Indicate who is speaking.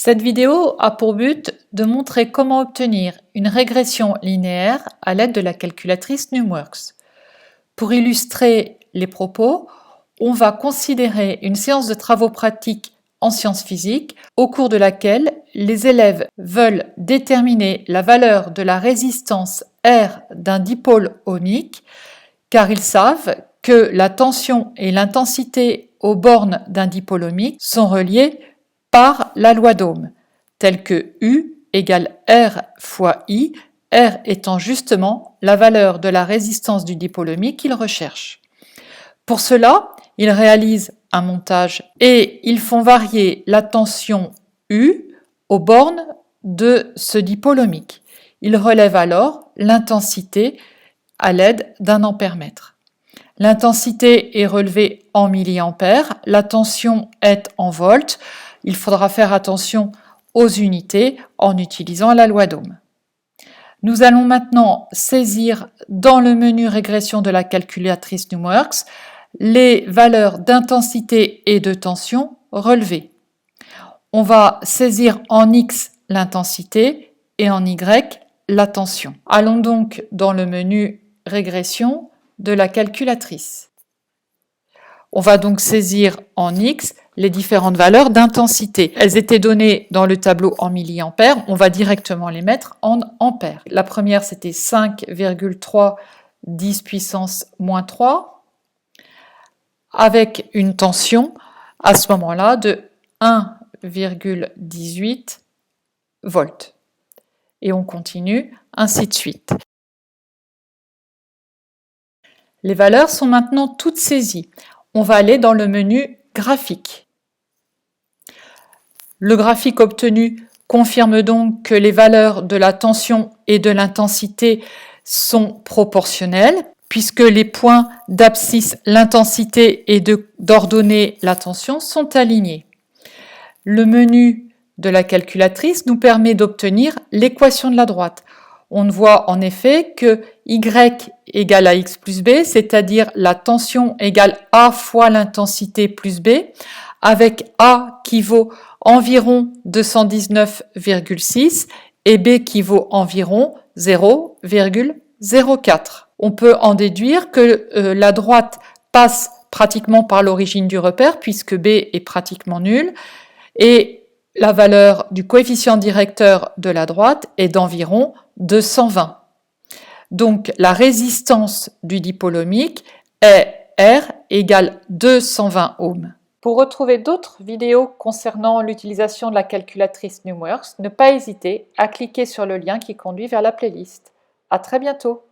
Speaker 1: Cette vidéo a pour but de montrer comment obtenir une régression linéaire à l'aide de la calculatrice Numworks. Pour illustrer les propos, on va considérer une séance de travaux pratiques en sciences physiques au cours de laquelle les élèves veulent déterminer la valeur de la résistance R d'un dipôle ohmique car ils savent que la tension et l'intensité aux bornes d'un dipôle ohmique sont reliées par la loi d'Ohm, telle que U égale R fois I, R étant justement la valeur de la résistance du dipôle ohmique qu'ils recherchent. Pour cela, ils réalisent un montage et ils font varier la tension U aux bornes de ce dipôle ohmique. Ils relèvent alors l'intensité à l'aide d'un ampèremètre. L'intensité est relevée en milliampères, la tension est en volts. Il faudra faire attention aux unités en utilisant la loi d'Ohm. Nous allons maintenant saisir dans le menu régression de la calculatrice Numworks les valeurs d'intensité et de tension relevées. On va saisir en X l'intensité et en Y la tension. Allons donc dans le menu régression de la calculatrice. On va donc saisir en X les différentes valeurs d'intensité. Elles étaient données dans le tableau en milliampères, on va directement les mettre en ampères. La première, c'était 5,3 10 puissance moins 3, avec une tension à ce moment-là de 1,18 volts. Et on continue, ainsi de suite. Les valeurs sont maintenant toutes saisies. On va aller dans le menu graphique. Le graphique obtenu confirme donc que les valeurs de la tension et de l'intensité sont proportionnelles, puisque les points d'abscisse, l'intensité et d'ordonnée, la tension, sont alignés. Le menu de la calculatrice nous permet d'obtenir l'équation de la droite. On voit en effet que Y égale à X plus B, c'est-à-dire la tension égale A fois l'intensité plus B, avec A qui vaut environ 219,6 et B qui vaut environ 0,04. On peut en déduire que la droite passe pratiquement par l'origine du repère puisque B est pratiquement nul et la valeur du coefficient directeur de la droite est d'environ 220. Donc la résistance du dipôle ohmique est R égale 220 ohms. Pour retrouver d'autres vidéos concernant l'utilisation de la calculatrice Numworks, ne pas hésiter à cliquer sur le lien qui conduit vers la playlist. À très bientôt!